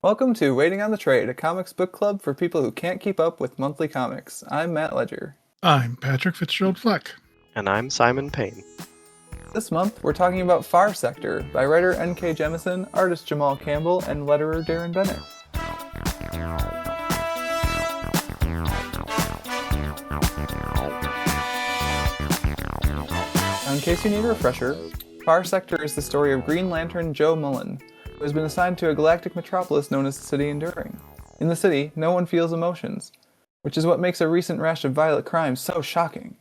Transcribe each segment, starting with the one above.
Welcome to Waiting on the Trade, a comics book club for people who can't keep up with monthly comics. I'm Matt Ledger. I'm Patrick Fitzgerald Fleck. And I'm Simon Payne. This month, we're talking about Far Sector by writer N.K. Jemisin, artist Jamal Campbell, and letterer Darren Bennett. Now, in case you need a refresher, Far Sector is the story of Green Lantern Joe Mullen, who has been assigned to a galactic metropolis known as the City Enduring. In the city, no one feels emotions, which is what makes a recent rash of violent crimes so shocking.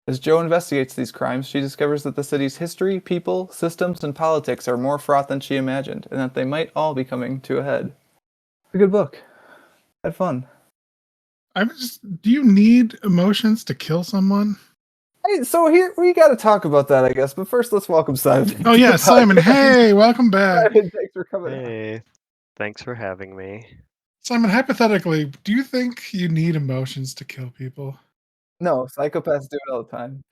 As Jo investigates these crimes, she discovers that the city's history, people, systems, and politics are more fraught than she imagined, and that they might all be coming to a head. It's a good book. Had fun. Do you need emotions to kill someone? Hey, so here, we gotta talk about that, I guess, but first let's welcome Simon. Oh yeah, Simon, hey, welcome back. Simon, thanks for coming on. Hey, thanks for having me. Simon, hypothetically, do you think you need emotions to kill people? No, psychopaths do it all the time.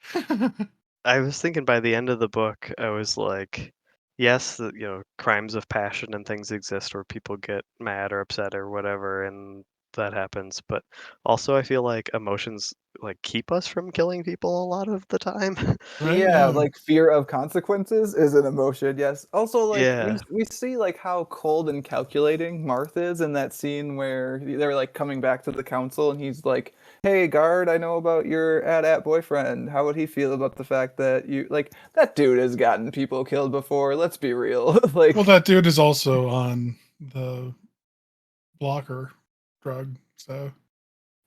I was thinking by the end of the book, I was like, yes, crimes of passion and things exist where people get mad or upset or whatever, and that happens. But also, I feel like emotions keep us from killing people a lot of the time. Right? Yeah, Yeah. like fear of consequences is an emotion, yes. Also, like Yeah. we see like how cold and calculating Marth is in that scene where they're like coming back to the council and he's like, "Hey, guard, I know about your AT-AT boyfriend. How would he feel about the fact that you like that dude has gotten people killed before? Let's be real." Like, Well, that dude is also on the blocker drug, so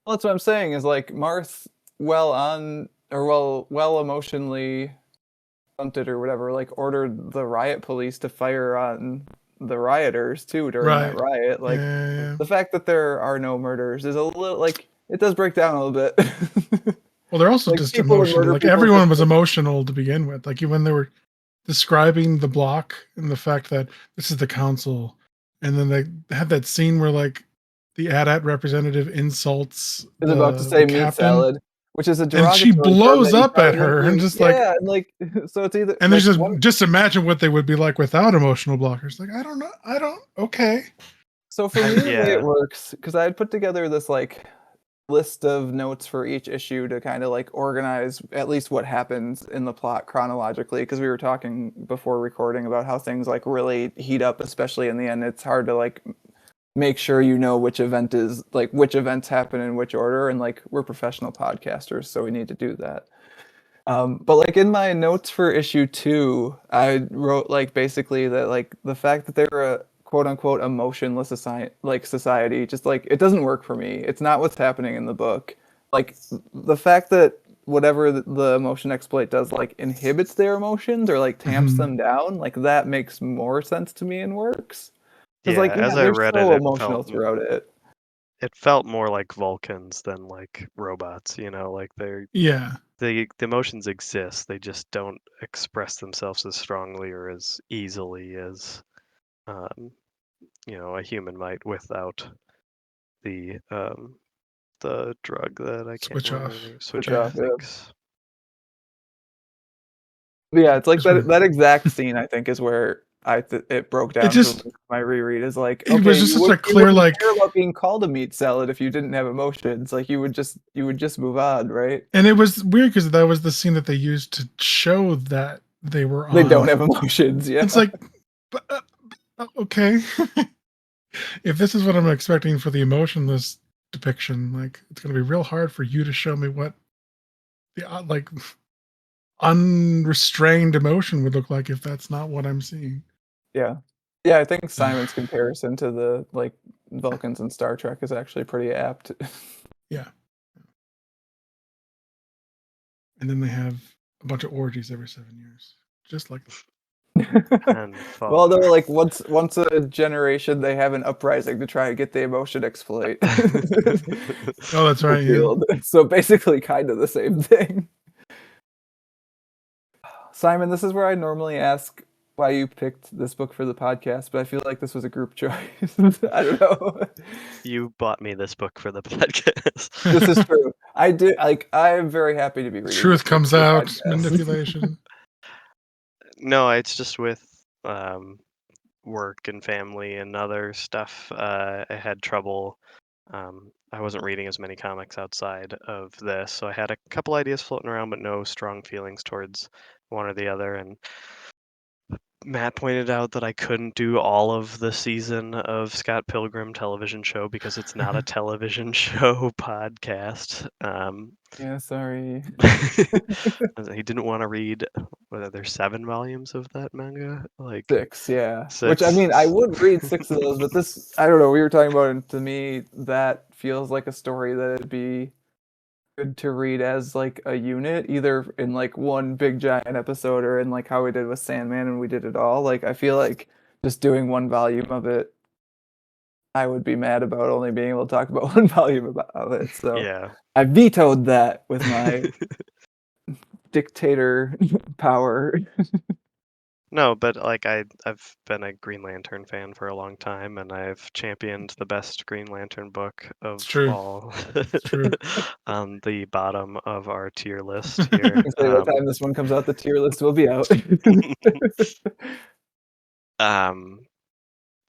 well, that's what I'm saying is like Marth well emotionally stunted or whatever, like ordered the riot police to fire on the rioters too during that right. riot. Like Yeah. the fact that there are no murders is a little like it does break down a little bit. Well, they're also Like just people would emotional. murder Like people everyone just was emotional to begin with. Like when they were describing the block and the fact that this is the council, and then they had that scene where like the AT-AT representative insults is about to the say meat captain, salad, which is a and she derogatory term blows that you up at probably wouldn't her, and use. just like, Yeah, and like so it's either and there's like one. just imagine what they would be like without emotional blockers. Like I don't. Okay, So for me, the way it Yeah. works, because I had put together this like list of notes for each issue to kind of like organize at least what happens in the plot chronologically, because we were talking before recording about how things like really heat up, especially in the end. It's hard to like make sure you know which event is like which events happen in which order, and like we're professional podcasters, so we need to do that. But like in my notes for issue 2, I wrote like basically that like the fact that they're a quote unquote emotionless society, just like it doesn't work for me. It's not what's happening in the book. Like the fact that whatever the emotion exploit does like inhibits their emotions or like tamps Mhm. them down, like that makes more sense to me and works. Because Yeah. like yeah, As I they're read it, so emotional throughout it. it felt more like Vulcans than like robots. Like Yeah. the emotions exist. They just don't express themselves as strongly or as easily as um, a human might without the drug that I can't Switch remember off. the name. Switch Switch off, Yeah. off, yeah. thanks. But yeah, it's like Just re- that exact scene I think is where it broke it down for just me. My reread is like, it was okay, just such a you clear wouldn't like, care about being called a meat salad if you didn't have emotions. Like you would just move on, right? and it was weird because that was the scene that they used to show that they were They don't on. have emotions, It's yeah. like, but, okay, if this is what I'm expecting for the emotionless depiction, like it's going to be real hard for you to show me what the like unrestrained emotion would look like if that's not what I'm seeing. Yeah. Yeah, I think Simon's comparison to the like Vulcans in Star Trek is actually pretty apt. Yeah, and then they have a bunch of orgies every 7 years, just like And Well, far. they're like once a generation they have an uprising to try and get the emotion exploit oh, that's in the right, yeah. field. So basically kind of the same thing. Simon, this is where I normally ask why you picked this book for the podcast, but I feel like this was a group choice. I don't know. You bought me this book for the podcast. This is true. I did like I am very happy to be reading this Truth book comes for the out, podcast. manipulation. No, it's just with um work and family and other stuff, I had trouble. I wasn't reading as many comics outside of this, so I had a couple ideas floating around, but no strong feelings towards one or the other. And Matt pointed out that I couldn't do all of the season of Scott Pilgrim television show because it's not a television show podcast. Yeah, sorry. He didn't want to read, whether there's 7 volumes of that manga, like 6, yeah. Which, I 6. mean, I would read 6 of those, but this, I don't know, we were talking about it, to me, that feels like a story that it'd be good to read as like a unit, either in like one big giant episode or in like how we did with Sandman and we did it all. Like, I feel like just doing one volume of it, I would be mad about only being able to talk about one volume of it. So Yeah. I vetoed that with my dictator power. No, but like I've been a Green Lantern fan for a long time, and I've championed the best Green Lantern book It's of true. all It's true. on the bottom of our tier list here. Say by the time this one comes out, the tier list will be out.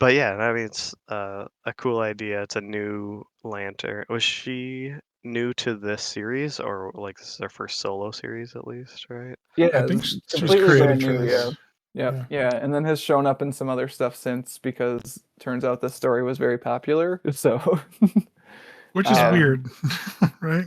But yeah, I mean it's a cool idea. It's a new Lantern. Was she new to this series, or like this is her first solo series at least, right? Yeah, I think it's she was completely brand created for new. this. Yeah. Yep. Yeah. Yeah, and then has shown up in some other stuff since because turns out this story was very popular. So, Which is Um, weird, right?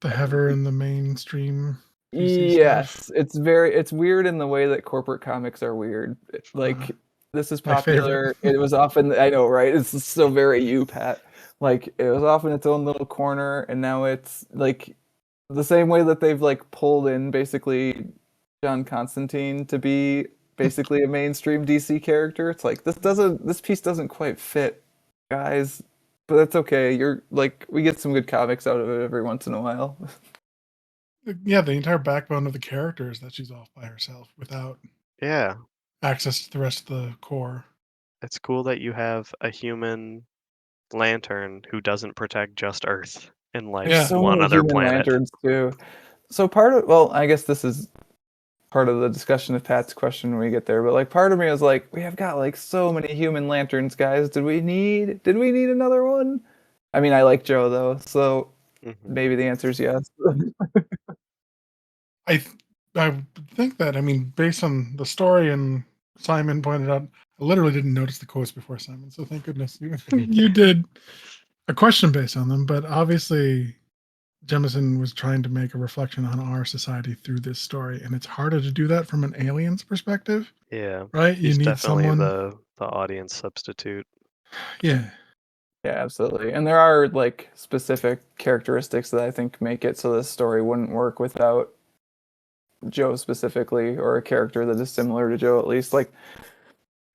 To have her in the mainstream DC stuff. yes, it's weird in the way that corporate comics are weird. Like this is My favorite. popular. It was often, I know, right? It's so very you, Pat. Like it was often its own little corner, and now it's like the same way that they've like pulled in basically John Constantine to be basically a mainstream DC character. It's like this piece doesn't quite fit, guys. But that's okay. You're like we get some good comics out of it every once in a while. Yeah, the entire backbone of the character is that she's off by herself without Yeah, access to the rest of the core. it's cool that you have a human lantern who doesn't protect just Earth and like Yeah. So one many other human planet. lanterns too. So part of well, I guess this is part of the discussion of Pat's question when we get there, but like part of me was like, we have got like so many human lanterns, guys. Did we need another one? I mean, I like Joe though, so Mhm. maybe the answer is yes. I think that, I mean, based on the story, and Simon pointed out, I literally didn't notice the quotes before Simon, so thank goodness you did a question based on them. But obviously, Jemison was trying to make a reflection on our society through this story, and it's harder to do that from an alien's perspective, Yeah, right? You he's need definitely someone, the audience substitute. yeah. Yeah, absolutely. And there are like specific characteristics that I think make it so this story wouldn't work without Joe specifically, or a character that is similar to Joe at least. Like,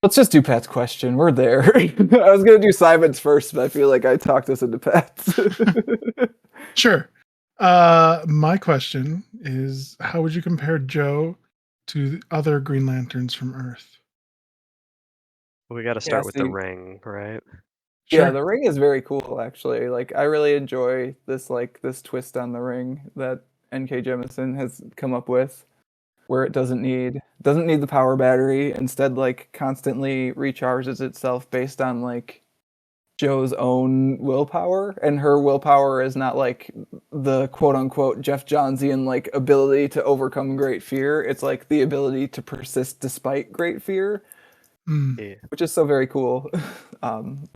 let's just do Pat's question. We're there. I was gonna do Simon's first, but I feel like I talked us into Pat's. Sure. My question is, how would you compare Joe to the other Green Lanterns from Earth? We got to Yeah, start with the see, ring, right? yeah, Sure. the ring is very cool actually. Like I really enjoy this twist on the ring that N.K. Jemisin has come up with, where it doesn't need the power battery, instead like constantly recharges itself based on like Joe's own willpower, and her willpower is not like the quote unquote Jeff Johnsian like ability to overcome great fear. It's like the ability to persist despite great fear, Hmm. Yeah. which is so very cool. um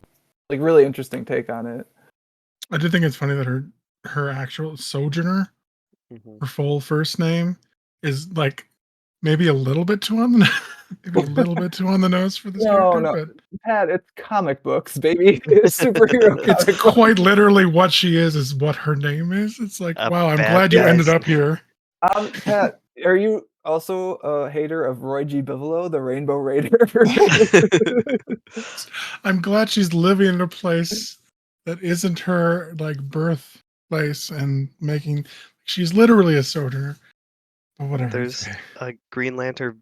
like really interesting take on it. I do think it's funny that her actual Sojourner, Mhm. her full first name, is like maybe a little bit too on the maybe a little bit too on the nose for this No, character, no, but Pat, it's comic books, baby. It's superhero it's comic quite books. literally what she is what her name is. It's like, A wow, I'm bad glad you ended guy. up here. Pat, are you also a hater of Roy G. Bigelow, the Rainbow Raider? I'm glad she's living in a place that isn't her like birthplace and making she's literally a sojourner. But whatever. There's a Green Lantern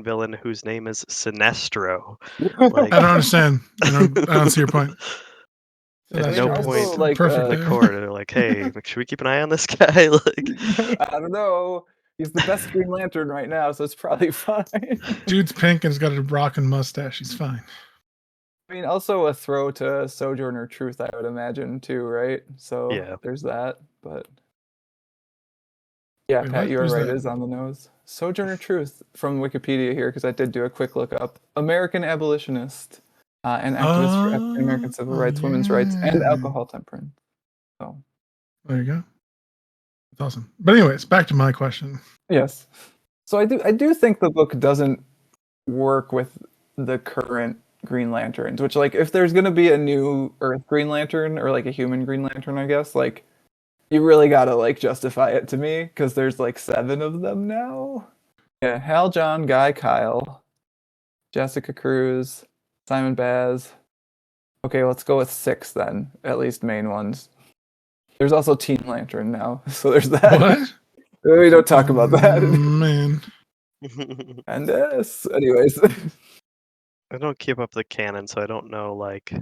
villain whose name is Sinestro. Like I don't understand. I don't see your point. at I mean, no Sinestro also is point a like perfect in the name. core they're like, hey, should we keep an eye on this guy? Like I don't know. He's the best Green Lantern right now, so it's probably fine. Dude's pink and he's got a rockin' mustache. He's fine. I mean, also a throw to Sojourner Truth, I would imagine too, right? So Yeah. there's that. But yeah, Wait, Pat, what? you are Who's right. that? It is on the nose. Sojourner Truth from Wikipedia here, because I did do a quick look up. American abolitionist and activist for African American civil Oh, rights, women's rights, and yeah. alcohol temperance. So There you go. That's awesome. But anyways, back to my question. yes. So I do think the book doesn't work with the current Green Lanterns, which like if there's gonna be a new Earth Green Lantern or like a human Green Lantern, I guess, like you really gotta like justify it to me because there's like 7 of them now. Yeah, Hal, John, Guy, Kyle, Jessica Cruz, Simon Baz. Okay, let's go with 6 then, at least main ones. There's also Teen Lantern now, so there's that. What? We don't talk about that. Man. And anyways. I don't keep up the canon, so I don't know like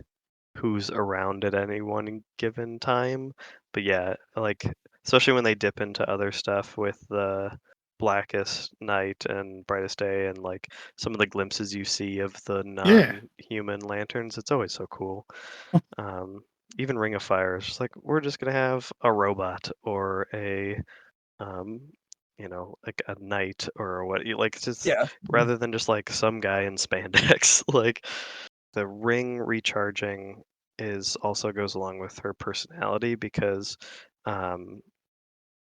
who's around at any one given time. But yeah, like especially when they dip into other stuff with the Blackest Night and Brightest Day and like some of the glimpses you see of the Yeah. non-human lanterns, it's always so cool. Even Ring of Fire is just like we're just gonna have a robot or a um, like a knight or what you like, it's just Yeah. rather than just like some guy in spandex. Like the ring recharging is also goes along with her personality because um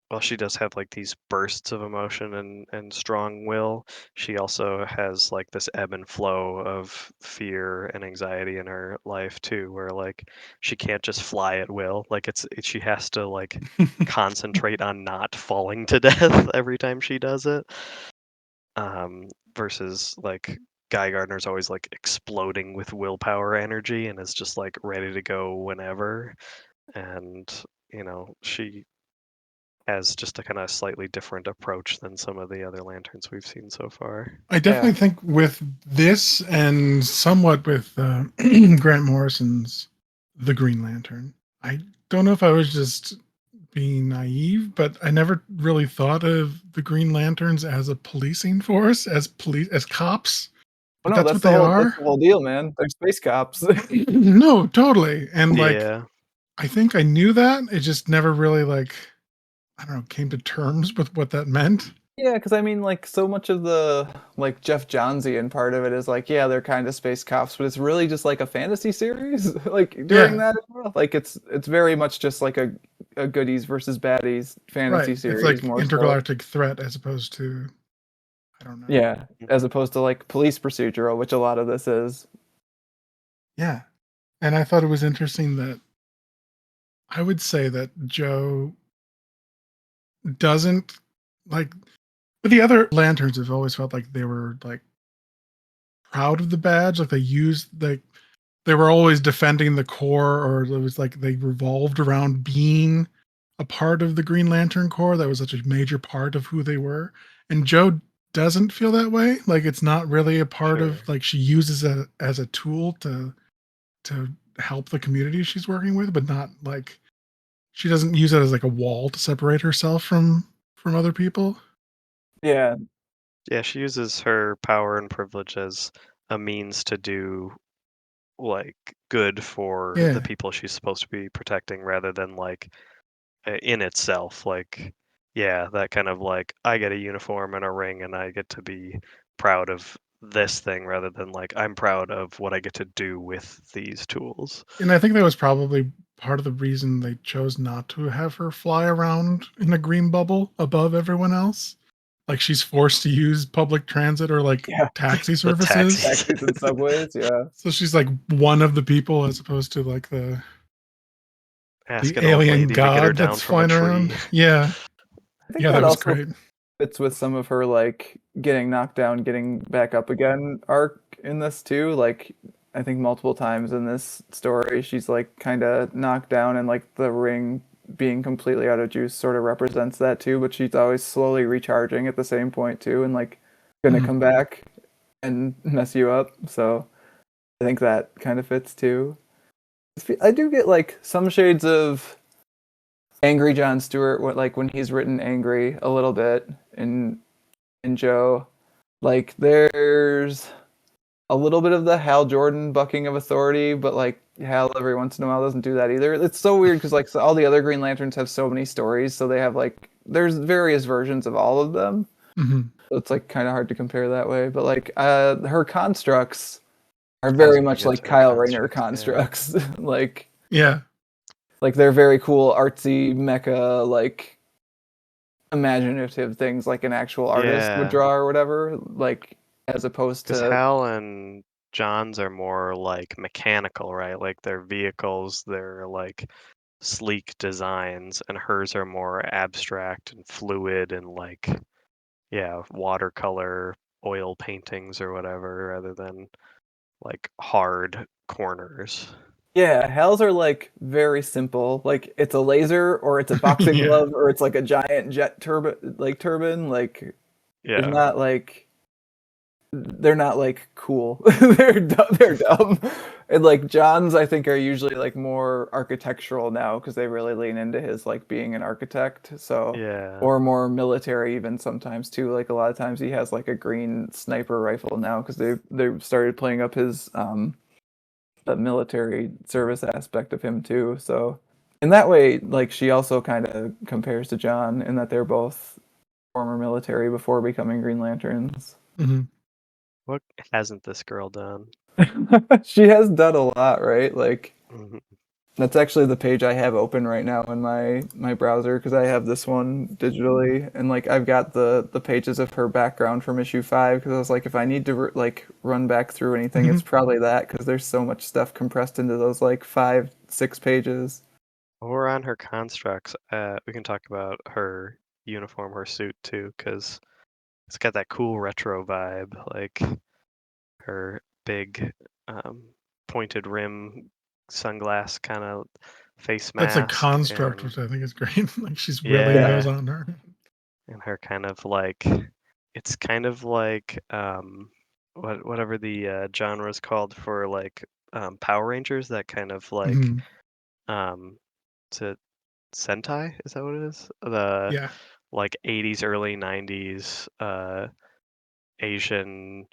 while she does have like these bursts of emotion and strong will, she also has like this ebb and flow of fear and anxiety in her life too, where like she can't just fly at will. Like she has to like concentrate on not falling to death every time she does it. Versus like Guy Gardner's always like exploding with willpower energy and is just like ready to go whenever. And she has just a kind of slightly different approach than some of the other lanterns we've seen so far. I definitely Yeah. think with this and somewhat with Grant Morrison's The Green Lantern, I don't know if I was just being naive, but I never really thought of the Green Lanterns as a policing force, as cops. Oh But no, that's what they that's are. the whole deal, man. They're space cops. No, totally. And like, Yeah. I think I knew that. It just never really like, I don't know, came to terms with what that meant. Yeah, because I mean, like, so much of the like Jeff Johnsian part of it is like, yeah, they're kind of space cops, but it's really just like a fantasy series. Like during Yeah, that era, like it's very much just like a goodies versus baddies right. fantasy It's series like more so. intergalactic threat as opposed to, I don't know. Yeah, as opposed to like police procedural, which a lot of this is. Yeah. And I thought it was interesting that I would say that Joe doesn't like, but the other lanterns have always felt like they were like proud of the badge. Like they were always defending the core, or it was like they revolved around being a part of the Green Lantern Corps. That was such a major part of who they were. And Joe doesn't feel that way. Like it's not really a part Sure. of, like she uses it as a tool to help the community she's working with, but not like she doesn't use it as like a wall to separate herself from other people. Yeah, Yeah, she uses her power and privilege as a means to do like good for the Yeah. people she's supposed to be protecting rather than like in itself like yeah, that kind of like I get a uniform and a ring and I get to be proud of this thing rather than like I'm proud of what I get to do with these tools. And I think that was probably part of the reason they chose not to have her fly around in a green bubble above everyone else. Like she's forced to use public transit or like yeah, taxi The services. taxis. taxis and subways. Yeah, So she's like one of the people as opposed to like Ask the an old alien lady to get her god down that's from a flying around. tree. Yeah. I think Yeah, that that was also great. fits with some of her like getting knocked down, getting back up again arc in this too. Like I think multiple times in this story, she's like kind of knocked down, and like the ring being completely out of juice sort of represents that too. But she's always slowly recharging at the same point too, and like gonna Mhm. come back and mess you up. So I think that kind of fits too. I do get like some shades of angry John Stewart, like when he's written angry a little bit in Joe. Like there's a little bit of the Hal Jordan bucking of authority, but like Hal every once in a while doesn't do that either. It's so weird because like all the other Green Lanterns have so many stories, so they have like there's various versions of all of them. Mm-hmm. So it's like kind of hard to compare that way. But like her constructs are I was very gonna much get like to her Kyle Rayner constructs, constructs. Yeah. Like they're very cool, artsy, mecha, like imaginative things like an actual artist would Yeah, draw or whatever. Like as opposed because to Hal and John's are more like mechanical, right? Like their vehicles, they're like sleek designs, and hers are more abstract and fluid and like, yeah, watercolor oil paintings or whatever, rather than like hard corners. yeah, Hal's are like very simple. Like it's a laser or it's a boxing Yeah. glove or it's like a giant jet turbine. Like there's Yeah, not like they're not like cool. They're dumb. And like John's I think are usually like more architectural now because they really lean into his like being an architect. So yeah, or more military even sometimes too. Like a lot of times he has like a green sniper rifle now because they started playing up his the military service aspect of him too. So in that way, like she also kind of compares to John in that they're both former military before becoming Green Lanterns. Mm-hmm. what hasn't this girl done? She has done a lot, right? Like Mhm. that's actually the page I have open right now in my browser because I have this one digitally, and like I've got the pages of her background from issue 5 because I was like, if I need to like run back through anything, Mm-hmm. it's probably that because there's so much stuff compressed into those like 5-6 pages. While we're on her constructs, we can talk about her uniform, her suit too, because it's got that cool retro vibe, like her big um, pointed rim sunglass kind of face That's a mask, construct, and which I think is great. Like she's willing Yeah. those yeah, on her. and her kind of like it's kind of like whatever the genre is called for like Power Rangers, that kind of like Mm-hmm. um, to Sentai, is that what it is? The Yeah. like 80s, early 90s Asian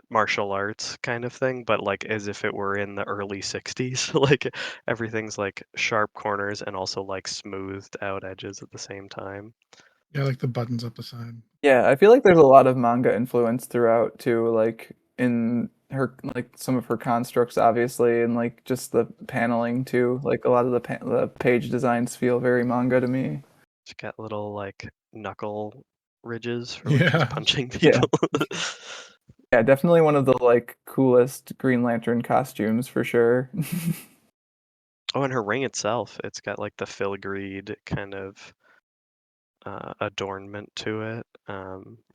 martial arts kind of thing, but like as if it were in the early 60s. Like everything's like sharp corners and also like smoothed out edges at the same time. Yeah, like the buttons up the side. Yeah, I feel like there's a lot of manga influence throughout too, like in her like some of her constructs obviously and like just the paneling too. Like a lot of the page designs feel very manga to me. She's got little like knuckle ridges for when she's Yeah. punching Yeah. people. Yeah, definitely one of the like coolest Green Lantern costumes for sure. Oh, and her ring itself, it's got like the filigreed kind of adornment to it,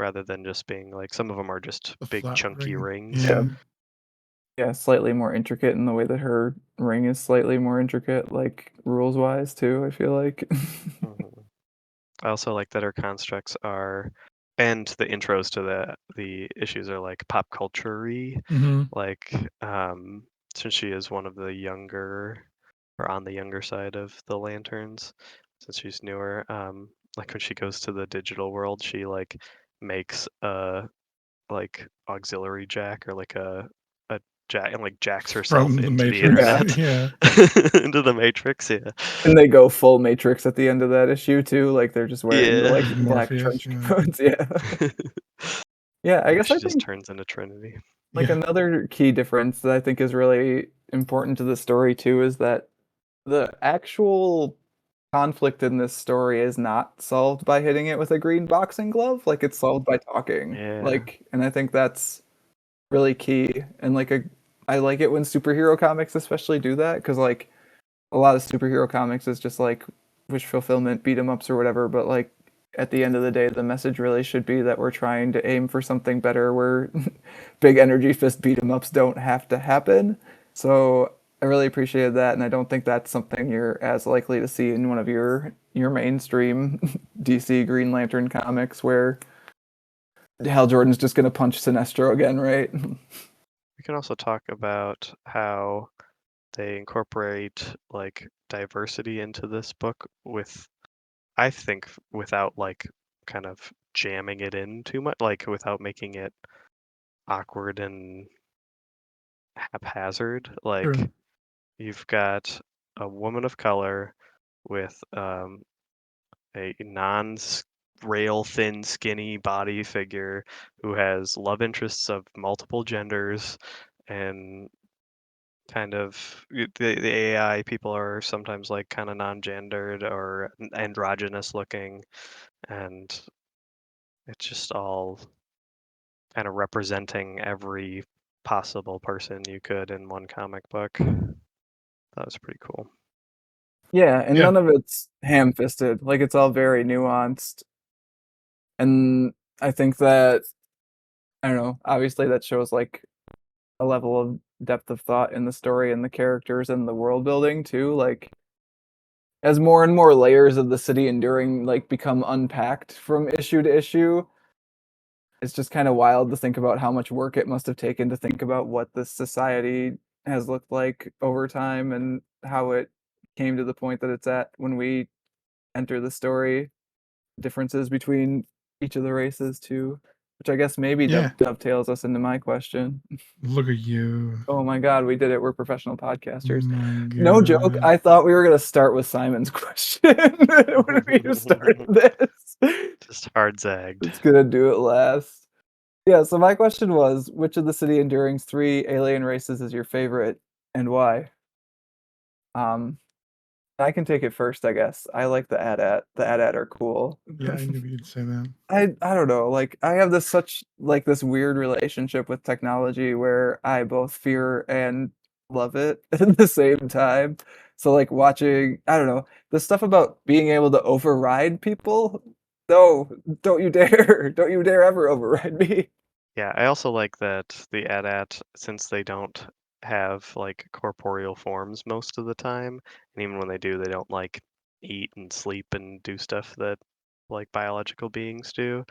rather than just being like some of them are just The big flat chunky ring. rings. Yeah. Yeah. Yeah, slightly more intricate in the way that her ring is slightly more intricate, like rules wise too, I feel like. Mhm. I also like that her constructs are, and the intros to the issues are like pop culture-y, Mm-hmm. like since she is one of the younger or on the younger side of the lanterns, since she's newer, like when she goes to the digital world, she like makes a like auxiliary jack or like a jack and like jacks herself From the into the Matrix. Yeah. internet, Yeah. into the Matrix. Yeah, And they go full Matrix at the end of that issue too, like they're just wearing the yeah. like With black Morpheus. trench Yeah. coats. Yeah. Yeah, I Yeah, guess she I just think turns into Trinity. like Yeah. another key difference that I think is really important to the story too is that the actual conflict in this story is not solved by hitting it with a green boxing glove, like it's solved by talking. Yeah. Like, and I think that's really key. And like I like it when superhero comics especially do that because like a lot of superhero comics is just like wish fulfillment, beat 'em ups or whatever. But like at the end of the day, the message really should be that we're trying to aim for something better. Where big energy fist beat 'em ups don't have to happen. So I really appreciated that, and I don't think that's something you're as likely to see in one of your mainstream DC Green Lantern comics, where Hal Jordan's just gonna punch Sinestro again, right? We can also talk about how they incorporate like diversity into this book with, I think, without like kind of jamming it in too much, like without making it awkward and haphazard. Like Sure. you've got a woman of color with a rail thin, skinny body figure who has love interests of multiple genders and kind of the AI people are sometimes like kind of non-gendered or androgynous looking, and it's just all kind of representing every possible person you could in one comic book. That was pretty cool. Yeah, and Yeah. none of it's ham-fisted. Like it's all very nuanced. And I think that I don't know, obviously that shows like a level of depth of thought in the story and the characters and the world building too. Like as more and more layers of the city enduring like become unpacked from issue to issue, it's just kind of wild to think about how much work it must have taken to think about what this society has looked like over time and how it came to the point that it's at when we enter the story. Differences between each of the races too, which I guess maybe Yeah. dovetails us into my question. Look at you. Oh my god, we did it. We're professional podcasters. My No joke. God. I thought we were going to start with Simon's question when we just started this. Just hard zagged. It's going to do it last. Yeah, so my question was, which of the City Enduring's three alien races is your favorite and why? Um, I can take it first, I guess. I like the AT-AT. The AT-AT are cool. Yeah, I knew you'd say that. I don't know, like, I have this weird relationship with technology where I both fear and love it at the same time. So, like, watching I don't know, the stuff about being able to override people? No, don't you dare. Don't you dare ever override me. Yeah, I also like that the AT-AT, since they don't have like corporeal forms most of the time, and even when they do, they don't like eat and sleep and do stuff that like biological beings do.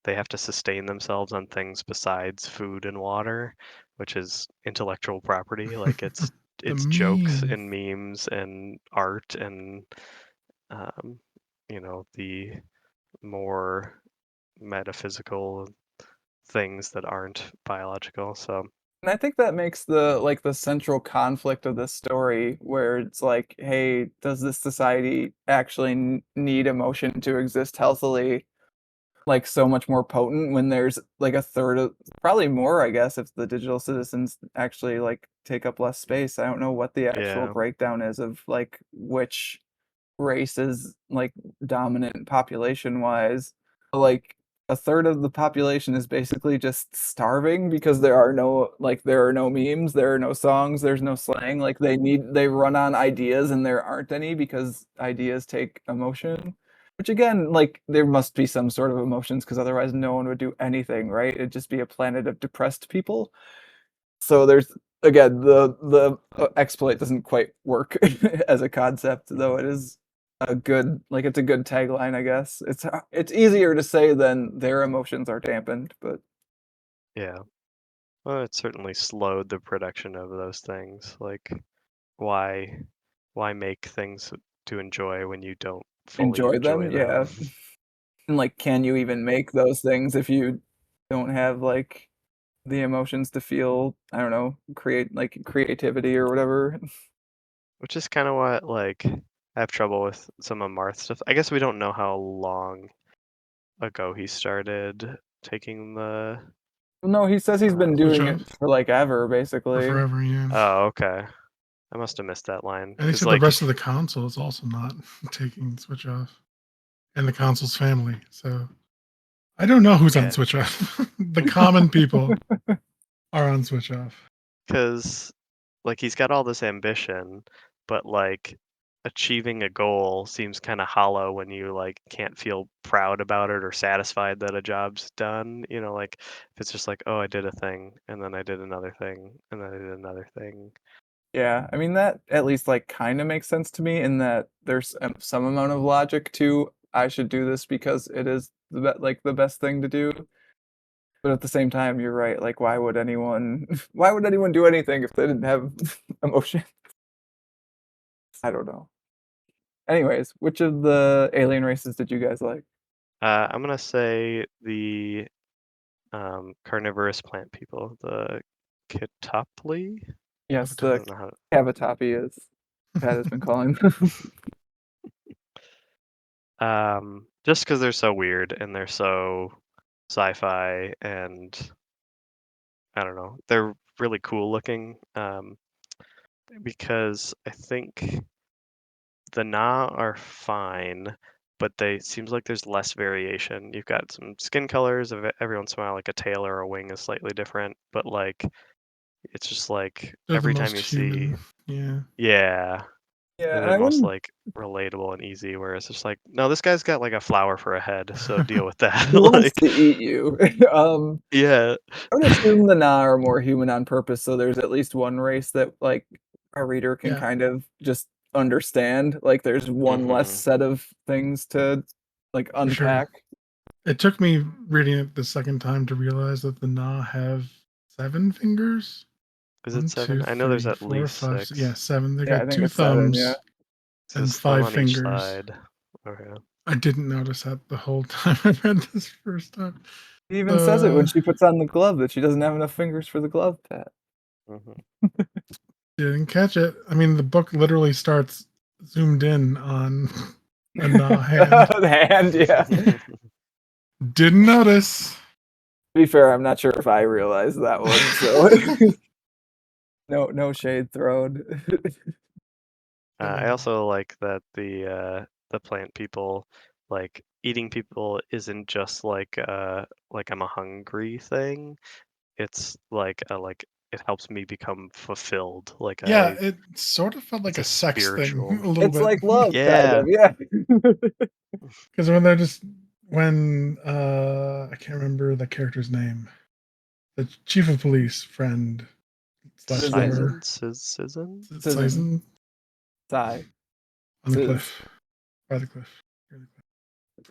They have to sustain themselves on things besides food and water, which is intellectual property. Like The it's jokes memes. and memes and art and um, the more metaphysical things that aren't biological. So And I think that makes the central conflict of this story where it's like, "Hey, does this society actually need emotion to exist healthily?" Like, so much more potent when there's, like, a third of probably more, I guess, if the digital citizens actually, like, take up less space. I don't know what the actual yeah, breakdown is of, like, which race is, like, dominant population-wise. But, like, a third of the population is basically just starving because there are no memes, there are no songs, there's no slang, like, they run on ideas and there aren't any because ideas take emotion. Which again, like, there must be some sort of emotions because otherwise no one would do anything, right? It'd just be a planet of depressed people. So there's again, the exploit doesn't quite work as a concept, though it is it's a good tagline, I guess. It's easier to say than their emotions are dampened, but yeah. Well, it certainly slowed the production of those things. Like, why, why make things to enjoy when you don't fully enjoy them, enjoy yeah. them? And, like, can you even make those things if you don't have, like, the emotions to feel, I don't know, creativity or whatever? Which is kind of what like I have trouble with some of Marth's stuff. I guess we don't know how long ago he started taking the. No, he says he's been Switch doing it off for, like, ever, for basically. forever, yeah. Oh, okay. I must have missed that line And he because said the like rest of the council is also not taking Switch off. And the council's family. So I don't know who's on yeah, Switch off. The common people are on Switch off. because like he's got all this ambition, but like achieving a goal seems kind of hollow when you like can't feel proud about it or satisfied that a job's done. Like if it's just like, oh, I did a thing and then I did another thing and then I did another thing. Yeah, I mean, that at least, like, kinda makes sense to me in that there's, some amount of logic to, "I should do this because it is the best thing to do." But at the same time, you're right, like, why would anyone why would anyone do anything if they didn't have emotion? I don't know. Anyways, which of the alien races did you guys like? I'm gonna say the carnivorous plant people, the Kitopli. Yes, I the don't know how. cavatappi is Pat has been calling them. Just because they're so weird and they're so sci-fi, and I don't know, they're really cool looking. Because I think the Na are fine, but they seems like there's less variation. You've got some skin colors of every once in a while, like a tail or a wing is slightly different, but like it's just like They're the every time most you see, human. Yeah. yeah, Yeah, they're and the I most wouldn't. like relatable and easy. Whereas it's just like, no, this guy's got like a flower for a head, so deal with that. He wants Like, to eat you. yeah, I would assume the Na are more human on purpose, so there's at least one race that like a reader can Yeah. kind of just understand. Like there's one less hmm set of things to like For sure. unpack. It took me reading it the second time to realize that the Na have 7 fingers. Is it 1, 2, 7? I know there's 3, at 4, least 5. Yeah, 6. 7. They Yeah, I got think 2 it's 7, yeah. thumbs So and it's one 5 on each fingers. side. Okay. I didn't notice that the whole time I read this first time. He even says it when Uh, she puts on the glove that she doesn't have enough fingers for the glove, Pat. hmm didn't catch it. I mean, the book literally starts zoomed in on a Na hand. The hand, yeah. To Didn't notice. be fair, I'm not sure if I realized that one, so no shade thrown. I also like that the plant people, like eating people isn't just like I'm a hungry thing. It's like it helps me become fulfilled. Like Yeah, it sort of felt like it's a a sex thing a spiritual. little It's bit. like love, kind Yeah. of, yeah. Because when they're just when I can't remember the character's name, the chief of police friend slash Sizzin, lover, Sizzin? Sizzin, Sizen Sigh, on the Sizz, cliff, by the cliff.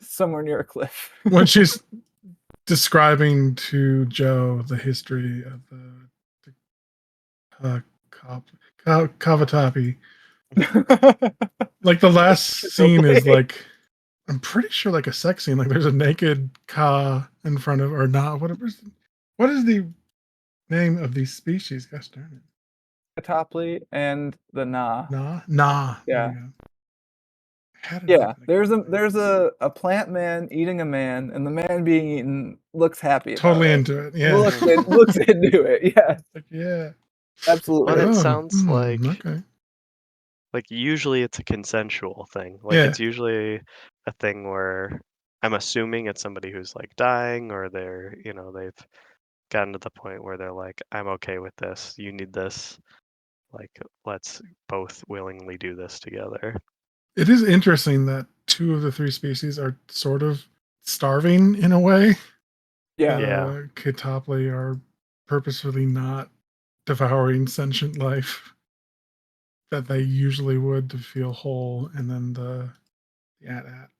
somewhere near a cliff. When she's describing to Joe the history of the Cavatappi, like the last It's scene is okay. like I'm pretty sure like a sex scene. Like there's a naked Ka in front of or not. What is the name of these species? Gosh darn it. Topley and the Na. Nah. Nah. There we Yeah. go. Had it Yeah. open. I There's couldn't a find it. there's a plant man eating a man, and the man being eaten looks happy about Totally it. into it. Yeah. Mhm. Looks into it. Yeah. Like, yeah. Well, Like, Absolutely. it oh, sounds okay. like usually it's a consensual thing. Like Yeah. it's usually a thing where I'm assuming it's somebody who's like dying or they've gotten to the point where they're like, I'm okay with this. You need this. Like, let's both willingly do this together. It is interesting that 2 of the 3 species are sort of starving in a way. Yeah. Yeah. The Kitopli are purposefully not devouring sentient life that they usually would to feel whole, and then the AT-AT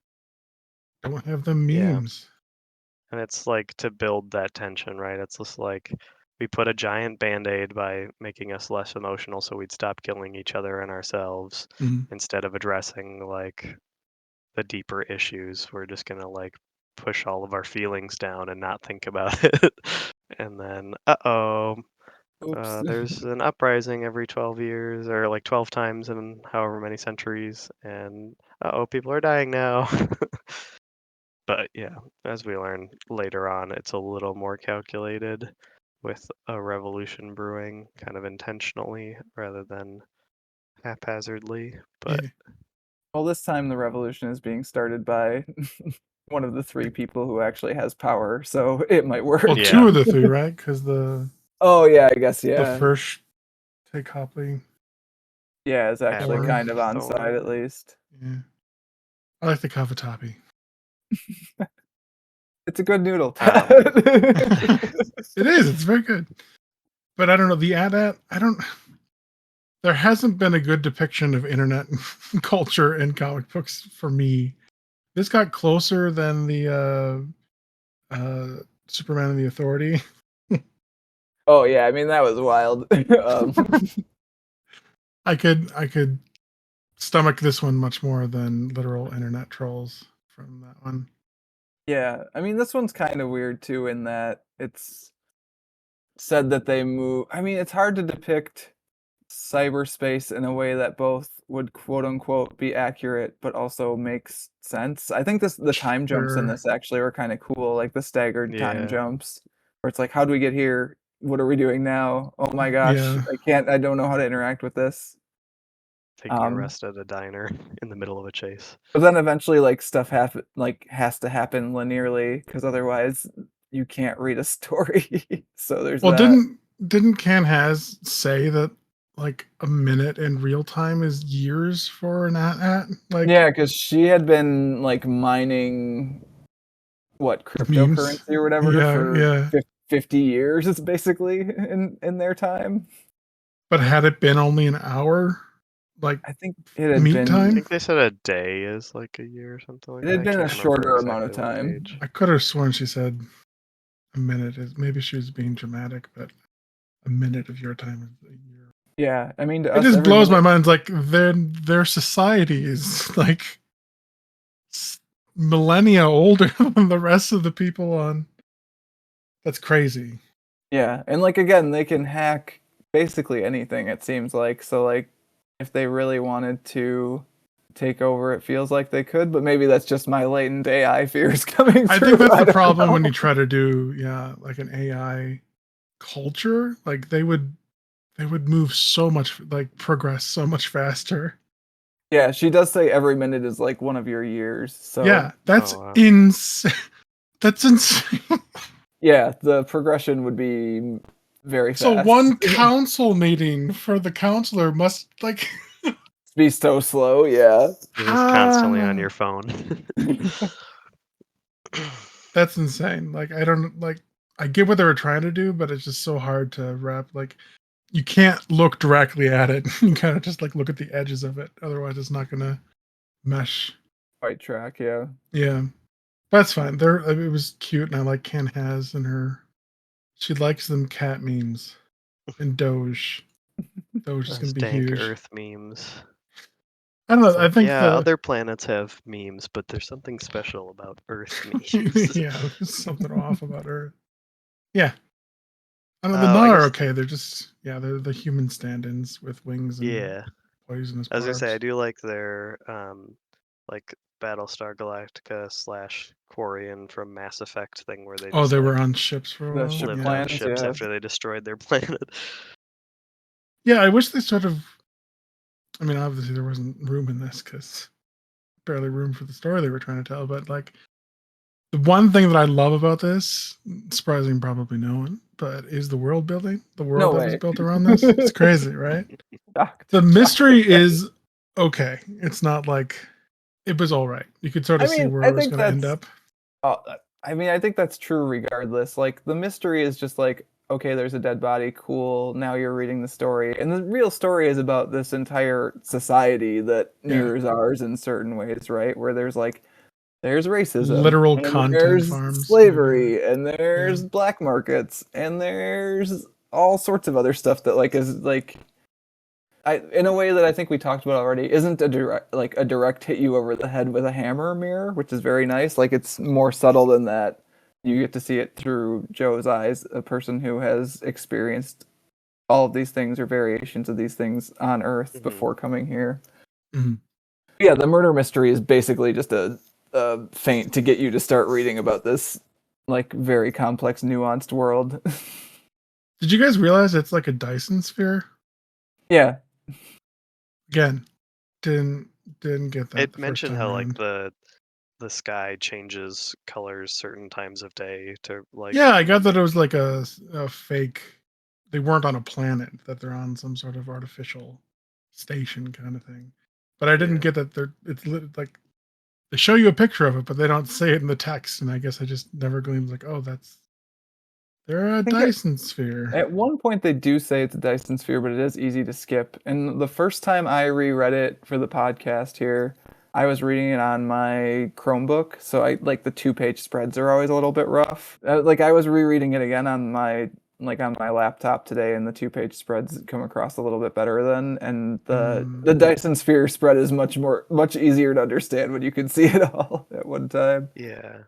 don't have the Yeah. memes. And it's like to build that tension, right? It's just like we put a giant band-aid by making us less emotional so we'd stop killing each other and ourselves Mhm. instead of addressing like the deeper issues. We're just gonna like push all of our feelings down and not think about it. And then, Oops. there's an uprising every 12 years or like 12 times in however many centuries, and people are dying now. But yeah, as we learn later on, it's a little more calculated with a revolution brewing kind of intentionally rather than haphazardly. But Yeah. Well, this time the revolution is being started by one of the 3 people who actually has power, so it might Well, work. 2 yeah, of the 3, right? Because Oh yeah, I guess the yeah. first take Hopley. Yeah, it's actually Or kind of on side at Thorn. least. yeah, I like the Cavatappi. It's a good noodle. Um, It is. It's very good. But I don't know the AT-AT. I don't. There hasn't been a good depiction of internet culture in comic books for me. This got closer than the Superman and the Authority. Oh yeah, I mean that was wild. I could stomach this one much more than literal internet trolls from that one. Yeah, I mean, this one's kind of weird too in that it's said that they move. I mean, it's hard to depict cyberspace in a way that both would quote unquote be accurate but also makes sense. I think the time jumps in Sure. this actually are kind of cool, like the staggered time Yeah. jumps where it's like, how do we get here? What are we doing now? Oh my gosh, Yeah. I don't know how to interact with this. Taking a Um, rest at a diner in the middle of a chase. but then eventually like stuff has to happen linearly because otherwise you can't read a story. So there's Well, that. didn't Can Has say that like a minute in real time is years for an at like Yeah, because she had been like mining what memes? cryptocurrency or whatever Yeah, for yeah. 50 years. It's basically in their time. But had it been only an hour, like I think it had meet I been time, think they said a day is like a year or something like it that. had I been a can't remember shorter amount of exactly what time. page. I could have sworn she said a minute is maybe she was being dramatic, but a minute of your time is a year. Yeah, I mean to It us just every blows my minute. mind. Like their society is like millennia older than the rest of the people on. That's crazy. Yeah, and like again, they can hack basically anything it seems like. So like if they really wanted to take over, it feels like they could, but maybe that's just my latent AI fears coming I through. think that's I the don't problem when know. you try to do like an AI culture. Like they would move so much, like progress so much faster. Yeah, she does say every minute is like one of your years. Yeah, So that's Oh, wow. insane. That's insane. yeah, the progression would be very So fast. one council meeting for the counselor must like Be so slow, yeah. You're just constantly on ah, your phone. that's insane. Like I don't like I get what they were trying to do, but it's just so hard to wrap like you can't look directly at it. You kind of just like look at the edges of it. Otherwise it's not gonna mesh. White track, yeah. Yeah. That's fine. It was cute and I like Ken Has and her she likes them cat memes and Doge. Doge is Those gonna be dank huge. Earth memes. I don't It's know. I like, think yeah, the other planets have memes, but there's something special about Earth memes. yeah, there's something off about Earth. Yeah. I don't know. The I Na'vi are guess, okay. They're just they're the human stand-ins with wings and yeah. poisonous I was gonna say I barbs. do like their like Battlestar Galactica / Quarian from Mass Effect thing where they Oh, just they were like on ships for a The while. ship lived Yeah. on plans, ships yeah. after they destroyed their planet. Yeah, I wish they sort of I mean, obviously there wasn't room in this because barely room for the story they were trying to tell, but like the one thing that I love about this, surprising probably no one, but is the world building. The No world that was way. built around this. It's crazy, right? Shocked, The shocked. mystery is okay. It's not like it was all right. You could sort I of see mean, where I it was think going to end that's up. uh, I mean, I think that's true regardless. Like the mystery is just like, okay, there's a dead body, cool. Now you're reading the story. And the real story is about this entire society that Yeah, mirrors ours in certain ways, right? Where there's racism literal and content there's farms everywhere. slavery and Yeah, there's black markets and there's all sorts of other stuff that like is like in a way that I think we talked about already, isn't a direct hit you over the head with a hammer mirror, which is very nice. Like it's more subtle than that. You get to see it through Joe's eyes, a person who has experienced all of these things or variations of these things on Earth Hmm. before coming here. Mhm. Yeah, the murder mystery is basically just a feint to get you to start reading about this like very complex, nuanced world. Did you guys realize it's like a Dyson sphere? Yeah, Again, didn't didn't get that It the first mentioned time how like around. the sky changes colors certain times of day to like Yeah, I got that mimic. it was like a fake. They weren't on a planet; that they're on some sort of artificial station kind of thing. But I didn't Yeah. get that they're like they show you a picture of it, but they don't say it in the text. And I guess I just never gleamed like, oh, they're a I think it Dyson sphere. at one point they do say it's a Dyson sphere, but it is easy to skip. And the first time I reread it for the podcast here, I was reading it on my Chromebook, so I like the two-page spreads are always a little bit rough. Like I was rereading it again on my laptop today, and the two-page spreads come across a little bit better then. And the Mm. Dyson sphere spread is much easier to understand when you can see it all at one time. Yeah.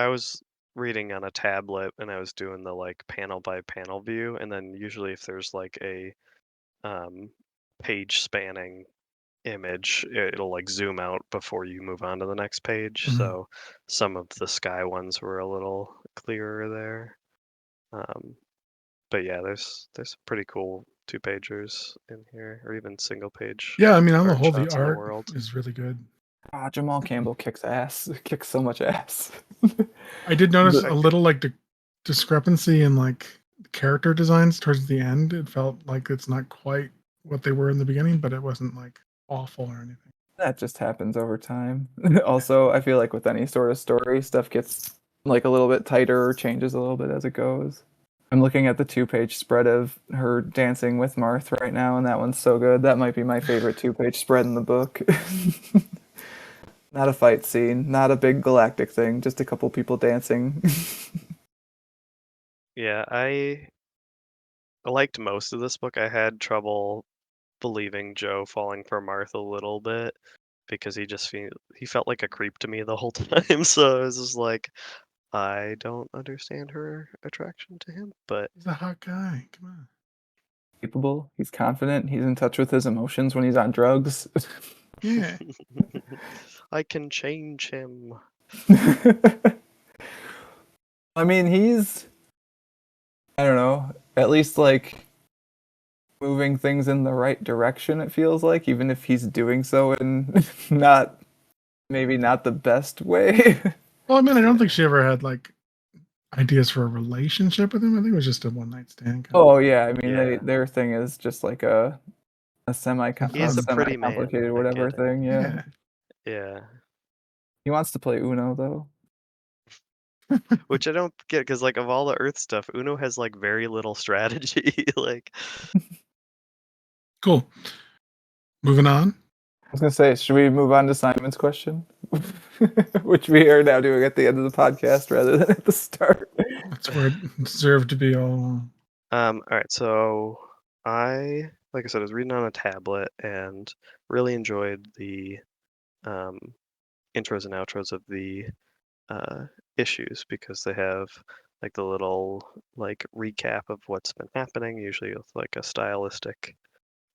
I was reading on a tablet and I was doing the like panel by panel view, and then usually if there's like a um, page spanning image, it'll like zoom out before you move on to the next page. Mhm. So some of the sky ones were a little clearer there. But yeah, there's some pretty cool 2-pagers in here, or even single page. Yeah, I mean, on the art whole, the shots of the art world. is really good. Jamal Campbell kicks ass. Kicks so much ass. I did notice The- a little like discrepancy in like character designs towards the end. It felt like it's not quite what they were in the beginning, but it wasn't like awful or anything. That just happens over time. Also, I feel like with any sort of story, stuff gets like a little bit tighter or changes a little bit as it goes. I'm looking at the 2-page spread of her dancing with Marth right now, and that one's so good. That might be my favorite 2-page spread in the book. Not a fight scene, not a big galactic thing, just a couple people dancing. Yeah, I liked most of this book. I had trouble believing Joe falling for Martha a little bit because he felt like a creep to me the whole time. So I was just like, I don't understand her attraction to him, but He's a hot guy. Come on. Capable, he's confident, he's in touch with his emotions when he's on drugs. Yeah. I can change him. I mean, I don't know, at least like moving things in the right direction, it feels like, even if he's doing so in maybe not the best way. Well, I mean, I don't think she ever had like ideas for a relationship with him. I think it was just a one night stand. Oh yeah, I mean Yeah. their thing is just like a He is a pretty man. semi-complicated I whatever get it. thing, yeah. Yeah. He wants to play Uno though. Which I don't get because, like, of all the Earth stuff, Uno has like very little strategy. Like, Cool. Moving on. I was gonna say, should we move on to Simon's question? Which we are now doing at the end of the podcast rather than at the start. That's where it deserved to be all. all right. So like I said, I was reading on a tablet and really enjoyed the um, intros and outros of the issues because they have like the little like recap of what's been happening, usually with like a stylistic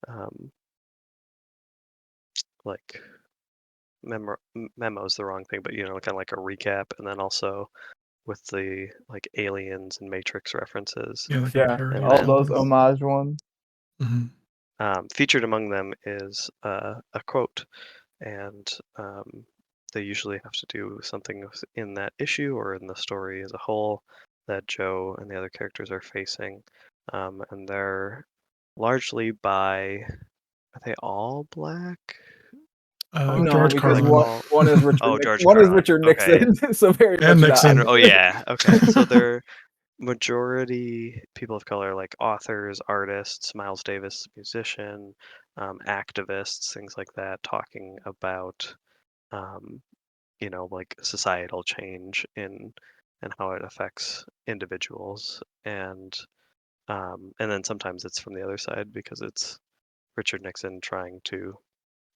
um, like memo is the wrong thing, but kind of like a recap, and then also with the like aliens and Matrix references. Yeah, like a Yeah, parody And or all then those something. homage ones. Mhm. featured among them is a quote, and they usually have to do something in that issue or in the story as a whole that Joe and the other characters are facing, and they're largely by. Are they all black? No, George because Like Carlin one is Richard oh, George one is Carlin. Richard Okay. Nixon, so very and much not. Nixon. Oh yeah. Okay. So they're majority people of color, like authors, artists, Miles Davis, musician, activists, things like that, talking about, um, like societal change in and how it affects individuals, and then sometimes it's from the other side because it's Richard Nixon trying to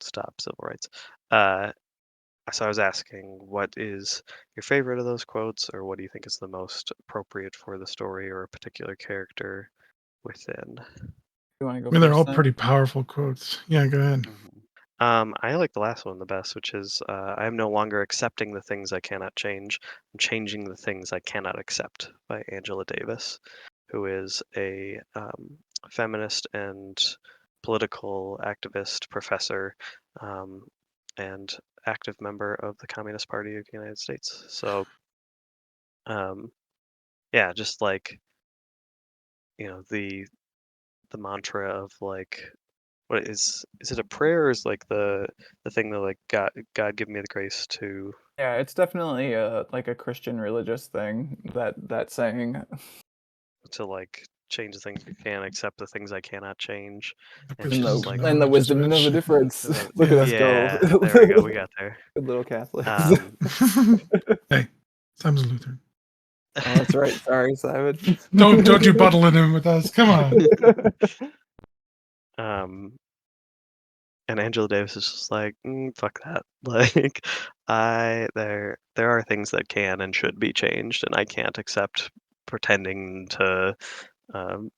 stop civil rights. Uh, so I was asking, what is your favorite of those quotes, or what do you think is the most appropriate for the story or a particular character within? You want to go I mean, they're first, all Simon? pretty powerful quotes. Yeah, go ahead. I like the last one the best, which is I am no longer accepting the things I cannot change. I'm changing the things I cannot accept by Angela Davis, who is a feminist and political activist professor and active member of the Communist Party of the United States. So, um, yeah, just like, the mantra of like, what is it a prayer or is like the thing that like God give me the grace Yeah, it's definitely like a Christian religious thing, that saying. to like change the things I can, accept the things I cannot change, The and And just Christians like, know the which is wisdom to know which. the difference. Look at Yeah. us go. yeah, there we go, we got there. Good little Catholics. Um, Hey, Simon's a Lutheran. Oh, that's right. Sorry, Simon. Don't you bottle it in with us. Come on. um, And Angela Davis is just like, fuck that. Like, there are things that can and should be changed, and I can't accept pretending to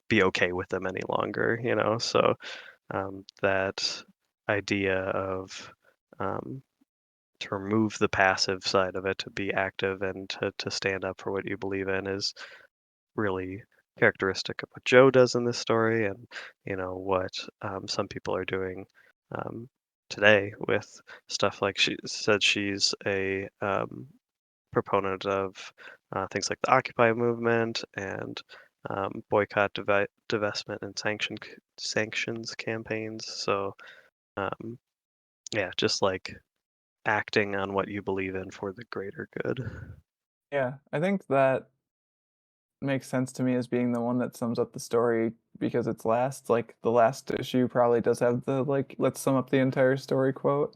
be okay with them any longer. So that idea of to remove the passive side of it, to be active and to stand up for what you believe in is really characteristic of what Joe does in this story, and what some people are doing um, today with stuff like she said she's a proponent of things like the Occupy movement and boycott, divestment, and sanctions campaigns. So yeah, just like acting on what you believe in for the greater good. Yeah, I think that makes sense to me as being the one that sums up the story because it's last. Like the last issue probably does have the like let's sum up the entire story quote.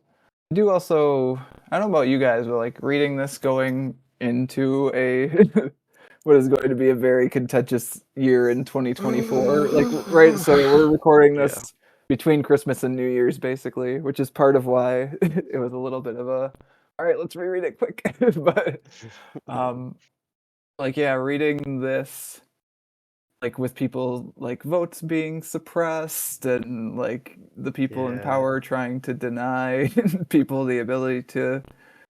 I do also I don't know about you guys, but like reading this going into a what is going to be a very contentious year in 2024. Like right, so we're recording Yeah. this between Christmas and New Year's basically, which is part of why it was a little bit of a all right, let's reread it quick. But um like yeah, reading this like with people like votes being suppressed and like the people in Yeah. power trying to deny people the ability to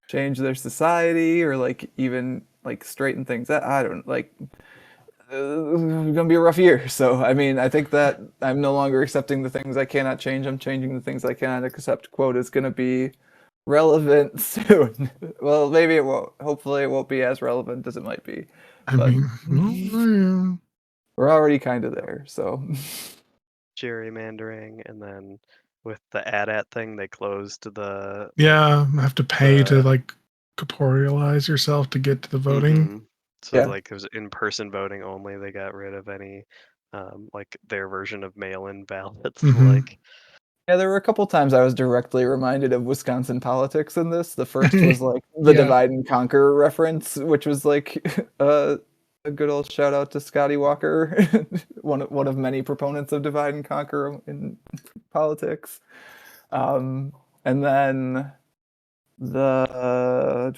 change their society or like even like straighten things out. I don't like gonna be a rough year. So I mean, I think that I'm no longer accepting the things I cannot change. I'm changing the things I cannot accept. Quote is gonna be relevant soon. Well, maybe it won't. Hopefully, it won't be as relevant as it might be. I But mean, we're already kind of there. So Gerrymandering, and then with the AT-AT thing, they closed the yeah, I have to pay to the like corporealize yourself to get to the voting. So yeah. like it was in-person voting only. They got rid of any like their version of mail-in ballots. Hmm. Like, Yeah, there were a couple times I was directly reminded of Wisconsin politics in this. The first was like the Yeah. divide and conquer reference, which was like a good old shout out to Scotty Walker, one of many proponents of divide and conquer in politics. And then the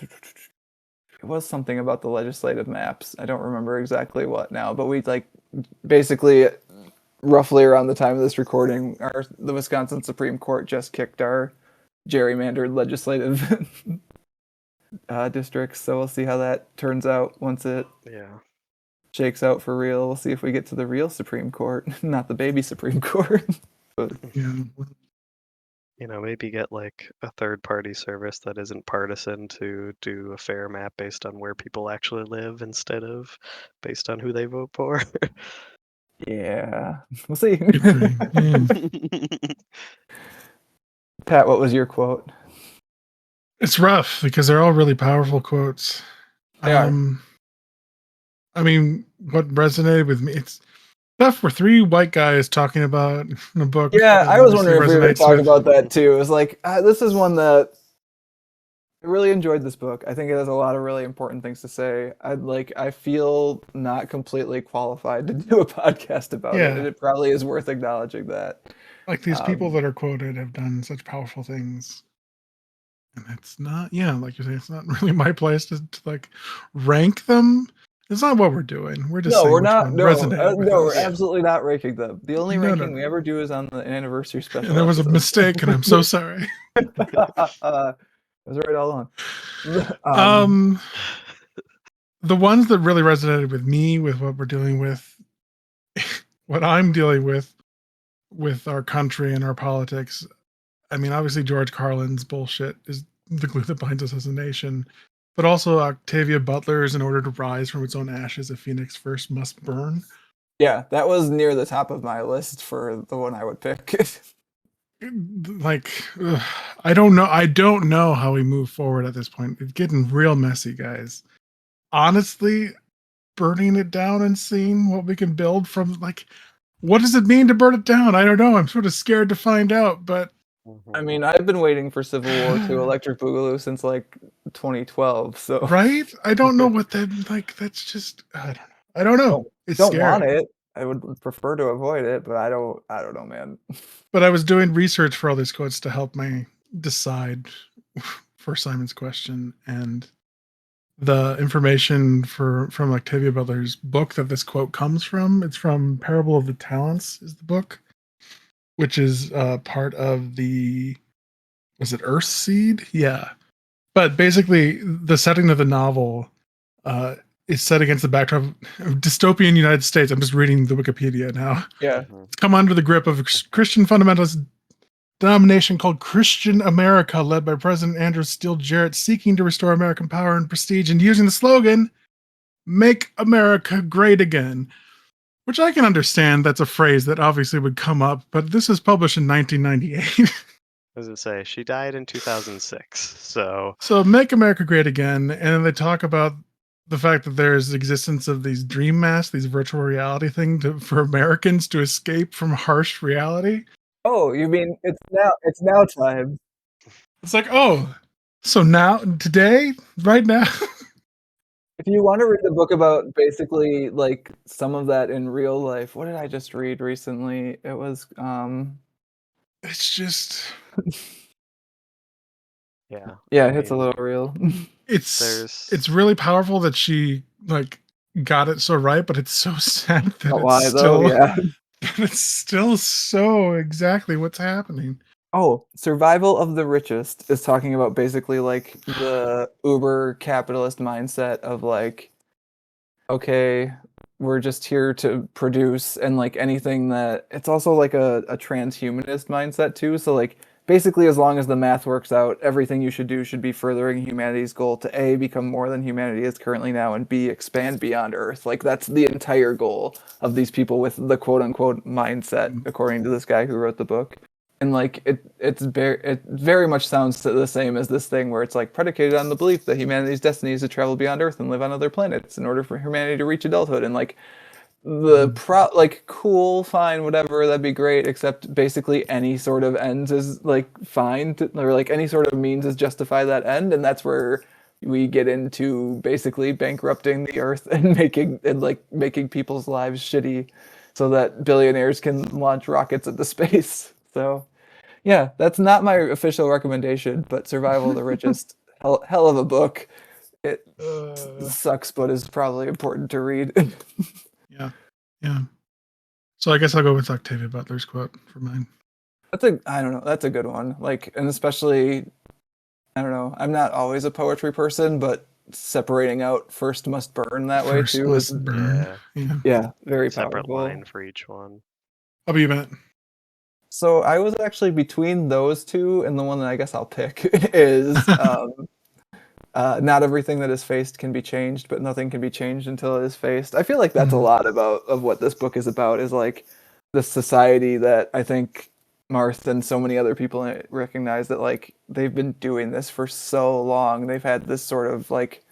it was something about the legislative maps. I don't remember exactly what now, but we like basically roughly around the time of this recording, the Wisconsin Supreme Court just kicked our gerrymandered legislative districts. So we'll see how that turns out once it yeah. shakes out for real. We'll see if we get to the real Supreme Court, not the baby Supreme Court. But Yeah. Maybe get like a third-party service that isn't partisan to do a fair map based on where people actually live instead of based on who they vote for. yeah, we'll see. Yeah. Pat, what was your quote? It's rough because they're all really powerful quotes. They are. I mean, what resonated with me, it's stuff where three white guys talking about in a book Yeah, that I was obviously wondering if we were going to resonates talk with. about that too. It was like, this is one that I really enjoyed this book. I think it has a lot of really important things to say. I feel not completely qualified to do a podcast about it, and Yeah, it probably is worth acknowledging that. like these people Um, that are quoted have done such powerful things. And it's not, yeah, like you say, it's not really my place to like rank them. It's not what we're doing. We're just no, saying we're which not. one No, resonated with no, we're us. Yeah. absolutely not ranking them. The only No, no, ranking we no. ever do is on the anniversary And special there was a episodes. mistake, and I'm so sorry. I was right all along. Um, Um, the ones that really resonated with me, with what we're dealing with, what I'm dealing with our country and our politics. I mean, obviously George Carlin's bullshit is the glue that binds us as a nation, but also Octavia Butler's "In order to rise from its own ashes, a phoenix first must burn." yeah, that was near the top of my list for the one I would pick. Like, ugh, I don't know. I don't know how we move forward at this point. It's getting real messy, guys. Honestly, burning it down and seeing what we can build from, like, what does it mean to burn it down? I don't know. I'm sort of scared to find out, but I mean, I've been waiting for Civil War to Electric Boogaloo since like 2012. So right? I don't know what that, like. That's just, I don't know. I don't know. don't It's don't want scary. it. I would prefer to avoid it, but I don't know, man. But I was doing research for all these quotes to help me decide for Simon's question, and the information from Octavia Butler's book that this quote comes from, it's from Parable of the Talents is the book, which is part of was it Earth Seed? Yeah. But basically, the setting of the novel is set against the backdrop of dystopian United States. I'm just reading the Wikipedia now. Yeah. It's come under the grip of a Christian fundamentalist denomination called Christian America, led by President Andrew Steele Jarrett, seeking to restore American power and prestige and using the slogan, "Make America Great Again," which I can understand. That's a phrase that obviously would come up, but this is published in 1998. As it say, she died in 2006. So Make America Great Again, and they talk about the fact that there's existence of these dream masks, these virtual reality thing for Americans to escape from harsh reality. Oh, you mean it's now time. It's like, oh, so now, today, right now. If you want to read the book about basically like some of that in real life, what did I just read recently? It was It's just yeah. yeah, it's a little real. It's really powerful that she like got it so right, but it's so sad that Why it's though? still Yeah. it's still so exactly what's happening. Oh, Survival of the Richest is talking about basically like the uber capitalist mindset of like, okay, we're just here to produce, and like anything that it's also like a transhumanist mindset too. So like basically as long as the math works out, everything you should do should be furthering humanity's goal to A, become more than humanity is currently now, and B, expand beyond Earth. Like that's the entire goal of these people with the quote unquote mindset, according to this guy who wrote the book. And like it very much sounds the same as this thing where it's like predicated on the belief that humanity's destiny is to travel beyond Earth and live on other planets in order for humanity to reach adulthood. And like like cool, fine, whatever, that'd be great, except basically any sort of ends is like fine or like any sort of means is justify that end, and that's where we get into basically bankrupting the Earth and making people's lives shitty so that billionaires can launch rockets into space. So yeah, that's not my official recommendation, but Survival of the Richest, hell of a book. It sucks, but is probably important to read. Yeah. So I guess I'll go with Octavia Butler's quote for mine. I don't know, that's a good one. Like, and especially, I don't know, I'm not always a poetry person, but separating out "first must burn" that way First too must is burn. yeah, very separate powerful. line for each one. How about you, Matt? So I was actually between those two, and the one that I guess I'll pick is not everything that is faced can be changed, but nothing can be changed until it is faced. I feel like that's a lot of what this book is about, is like the society that I think Marth and so many other people recognize that like they've been doing this for so long. They've had this sort of like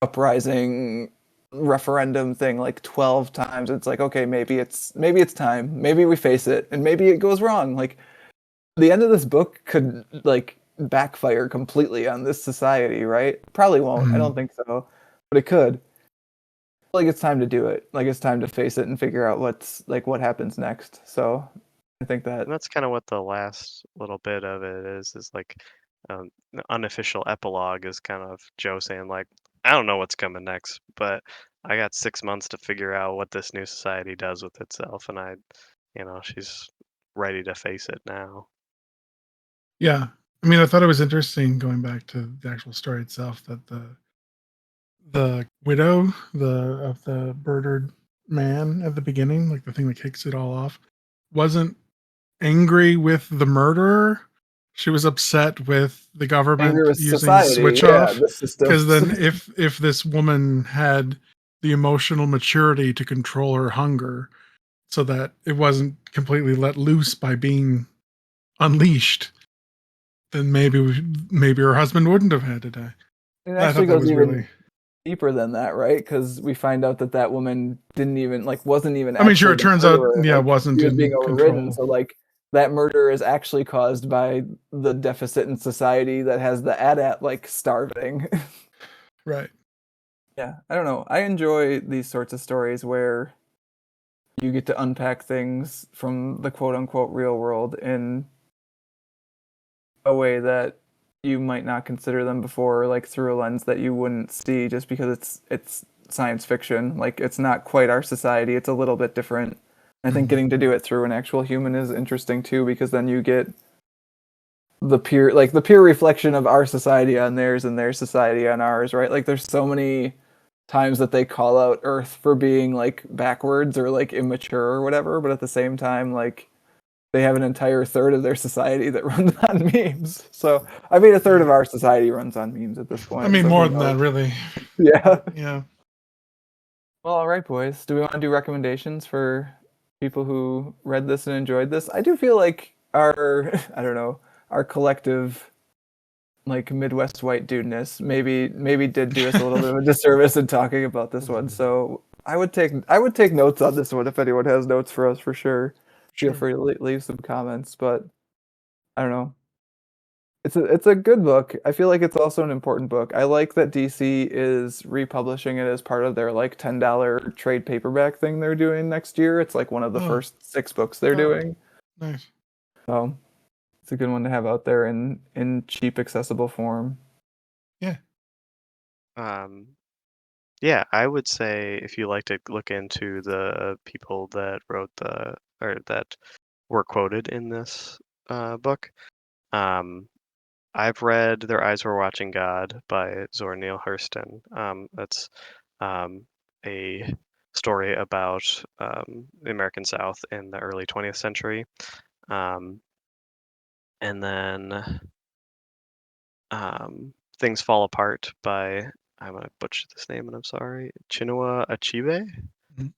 uprising referendum thing like 12 times. It's like, okay, maybe it's time. Maybe we face it, and maybe it goes wrong. Like the end of this book could like backfire completely on this society, right? Probably won't. I don't think so, but it could. Like it's time to do it. Like it's time to face it and figure out what happens next. So I think that And that's kind of what the last little bit of it is like the unofficial epilogue is kind of Joe saying like, I don't know what's coming next, but I got 6 months to figure out what this new society does with itself, and she's ready to face it now. Yeah. I mean, I thought it was interesting going back to the actual story itself that the widow of the murdered man at the beginning, like the thing that kicks it all off, wasn't angry with the murderer. She was upset with the government using society, switch off, the system. because then if this woman had the emotional maturity to control her hunger so that it wasn't completely let loose by being unleashed, then maybe her husband wouldn't have had to die. It I actually thought that goes was even really deeper than that, right? Because we find out that woman wasn't even. I mean, sure, actually it turns the out, murderer. yeah, wasn't She was in being overridden. control. So like that murder is actually caused by the deficit in society that has the AT-AT like starving. Right. Yeah, I don't know. I enjoy these sorts of stories where you get to unpack things from the quote unquote real world in a way that you might not consider them before, like through a lens that you wouldn't see just because it's science fiction. Like it's not quite our society. It's a little bit different. I think getting to do it through an actual human is interesting too, because then you get the peer reflection of our society on theirs and their society on ours, right? Like there's so many times that they call out Earth for being like backwards or like immature or whatever, but at the same time, like they have an entire third of their society that runs on memes. So I mean, a third of our society runs on memes at this point. I mean, so more than that, really. Yeah. Yeah. Well, all right, boys. Do we want to do recommendations for people who read this and enjoyed this? I do feel like our, I don't know, our collective like Midwest white dudeness maybe did do us a little bit of a disservice in talking about this one. So I would take notes on this one if anyone has notes for us for sure. Feel free to leave some comments, but I don't know. It's a good book. I feel like it's also an important book. I like that DC is republishing it as part of their like $10 trade paperback thing they're doing next year. It's like one of the first 6 books they're doing. Nice. So it's a good one to have out there in cheap, accessible form. Yeah. Yeah, I would say if you like to look into the people that wrote or that were quoted in this book, I've read Their Eyes Were Watching God by Zora Neale Hurston. That's a story about the American South in the early 20th century. Um, and then Things Fall Apart by, I'm going to butcher this name and I'm sorry, Chinua Achebe. Mhm.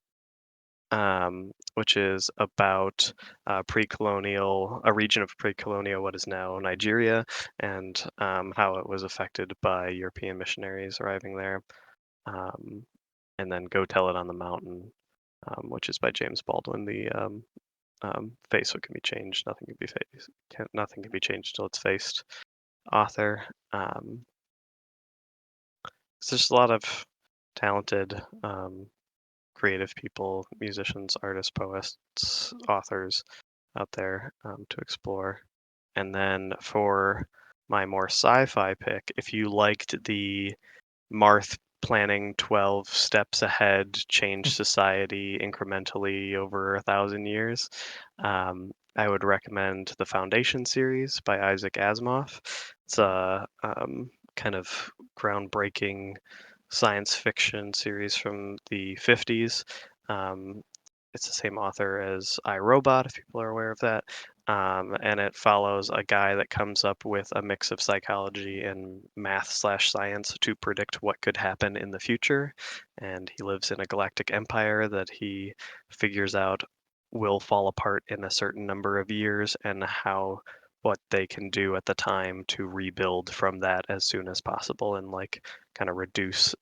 Which is about a region of pre-colonial, what is now Nigeria, and how it was affected by European missionaries arriving there. And then Go Tell It on the Mountain, which is by James Baldwin. The face what can be changed, nothing can be nothing can be changed till it's faced. Author. It's just a lot of talented creative people, musicians, artists, poets, authors out there to explore. And then for my more sci-fi pick, if you liked the Marth planning 12 steps ahead, change society incrementally over 1,000 years, I would recommend the Foundation series by Isaac Asimov. It's a kind of groundbreaking science fiction series from the 50s. It's the same author as I, Robot, if people are aware of that. And it follows a guy that comes up with a mix of psychology and math/science to predict what could happen in the future. And he lives in a galactic empire that he figures out will fall apart in a certain number of years, and what they can do at the time to rebuild from that as soon as possible and like kind of reduce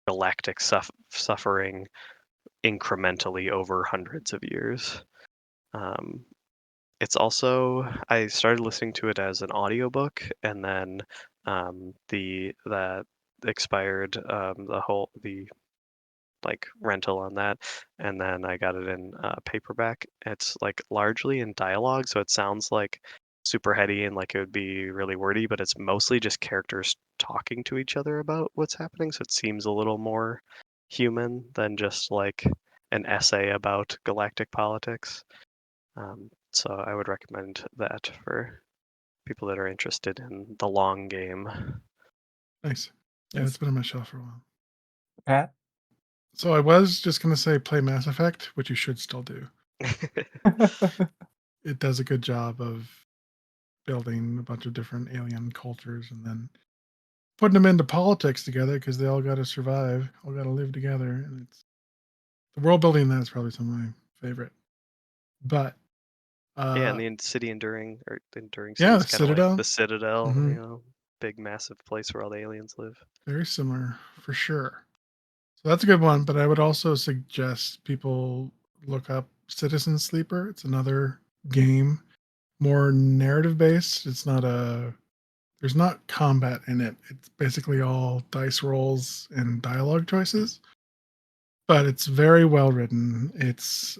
galactic suffering incrementally over hundreds of years. Um, it's also I started listening to it as an audiobook, and then that expired, the like rental on that, and then I got it in paperback. It's like largely in dialogue, so it sounds like super heady and like it would be really wordy, but it's mostly just characters talking to each other about what's happening, so it seems a little more human than just like an essay about galactic politics. So I would recommend that for people that are interested in the long game. Nice. Yeah, it's been on my shelf for a while. Pat? So I was just going to say play Mass Effect, which you should still do. It does a good job of building a bunch of different alien cultures and then putting them into politics together because they all got to survive, all got to live together. And it's the world building in that is probably some of my favorite. But Yeah, and the city enduring city yeah, is kind of like Citadel. the Citadel, Mhm. big massive place where all the aliens live. Very similar for sure. So that's a good one. But I would also suggest people look up Citizen Sleeper. It's another game, more narrative based. There's not combat in it. It's basically all dice rolls and dialogue choices. but it's very well written. It's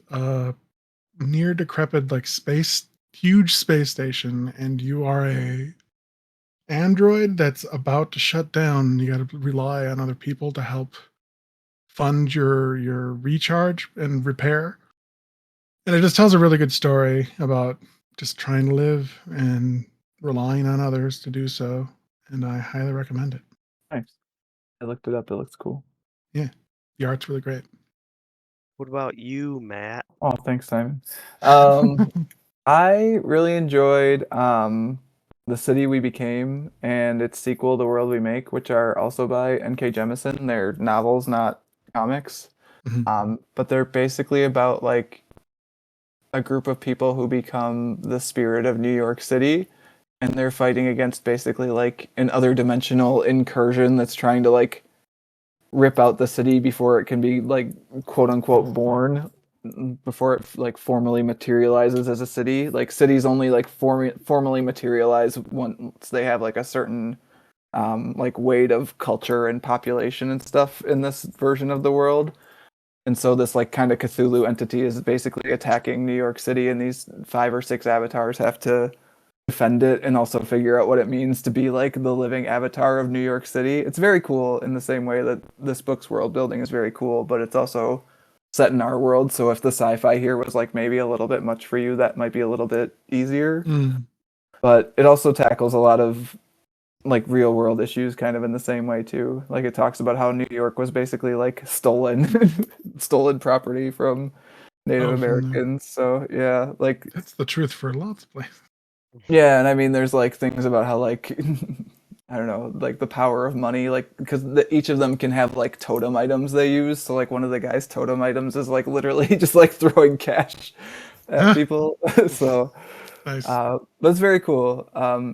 near decrepit, like huge space station, and you are a android that's about to shut down. You got to rely on other people to help fund your recharge and repair. And it just tells a really good story about just trying to live and relying on others to do so. And I highly recommend it. Nice. I looked it up. It looks cool. Yeah, the art's really great. What about you, Matt? Oh, thanks, Simon. I really enjoyed The City We Became and its sequel, The World We Make, which are also by N.K. Jemisin. They're novels, not comics. Mhm. But they're basically about like a group of people who become the spirit of New York City, and they're fighting against basically like an other dimensional incursion that's trying to like rip out the city before it can be like quote unquote born, before it like formally materializes as a city. Like cities only like formally materialize once they have like a certain like weight of culture and population and stuff in this version of the world. And so this like kind of Cthulhu entity is basically attacking New York City, and these 5 or 6 avatars have to defend it and also figure out what it means to be like the living avatar of New York City. It's very cool in the same way that this book's world building is very cool, but it's also set in our world. So if the sci-fi here was like maybe a little bit much for you, that might be a little bit easier. Mm. But it also tackles a lot of like real world issues kind of in the same way too. Like it talks about how New York was basically like stolen property from Native Oh, Americans. So yeah, like that's the truth for lots of places. yeah, and I mean there's like things about how like I don't know, like the power of money, like because each of them can have like totem items they use. So like one of the guy's totem items is like literally just like throwing cash at people. So Nice. that's very cool.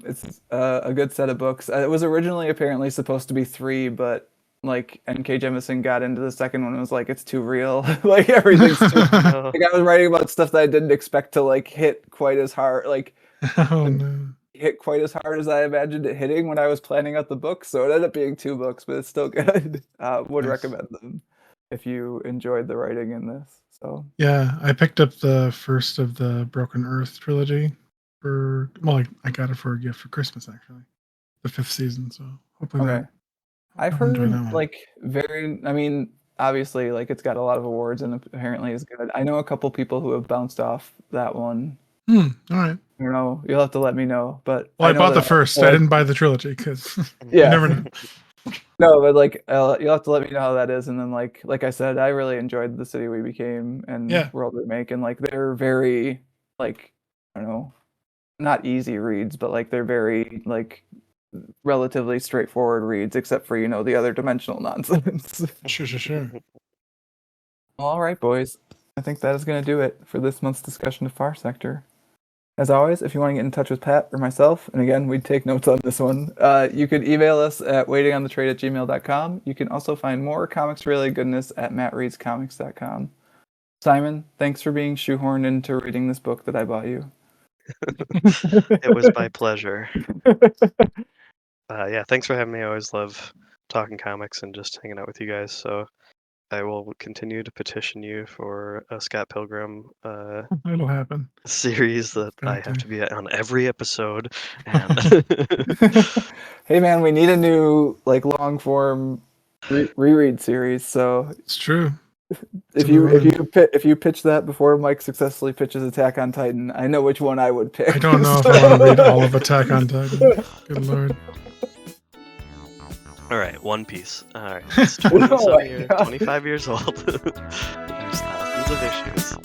It's a good set of books. It was originally apparently supposed to be 3, but like N.K. Jemisin got into the second one and was like, it's too real. Like everything's too. Oh, Like I was writing about stuff that I didn't expect to like hit quite as hard, like Oh no. hit quite as hard as I imagined it hitting when I was planning out the book. So it ended up being 2 books, but it's still good. Would Nice. recommend them if you enjoyed the writing in this. So Yeah, I picked up the first of the Broken Earth trilogy I got it for a gift for Christmas actually. The 5th season, so hopefully okay. I've I'll enjoy that heard one. like I mean, obviously like it's got a lot of awards and apparently is good. I know a couple people who have bounced off that one. All right. I don't know. You'll have to let me know, but Well, I I know bought the that first. I didn't buy the trilogy because you yeah. never know. No, but like you'll have to let me know how that is, and then like I said, I really enjoyed The City We Became and Yeah. World We Make, and like they're very like I don't know, not easy reads, but like they're very like relatively straightforward reads, except for the other dimensional nonsense. Sure. All right, boys. I think that is going to do it for this month's discussion of Far Sector. As always, if you want to get in touch with Pat or myself, and again, we'd take notes on this one, you could email us at waitingonthetrade@gmail.com. You can also find more comics-related goodness at mattreadscomics.com. Simon, thanks for being shoehorned into reading this book that I bought you. it was my pleasure. Yeah, thanks for having me. I always love talking comics and just hanging out with you guys. So I will continue to petition you for a Scott Pilgrim It'll happen. series that Got I have to. to be on every episode. And Hey man, we need a new like long form reread series. So It's true. if in the you pitch that before Mike successfully pitches Attack on Titan, I know which one I would pick. I don't know if I want to read all of Attack on Titan. Good lord. all right, One Piece. All right, it's 20 Oh some my years, God. 25 years old. There's thousands of issues.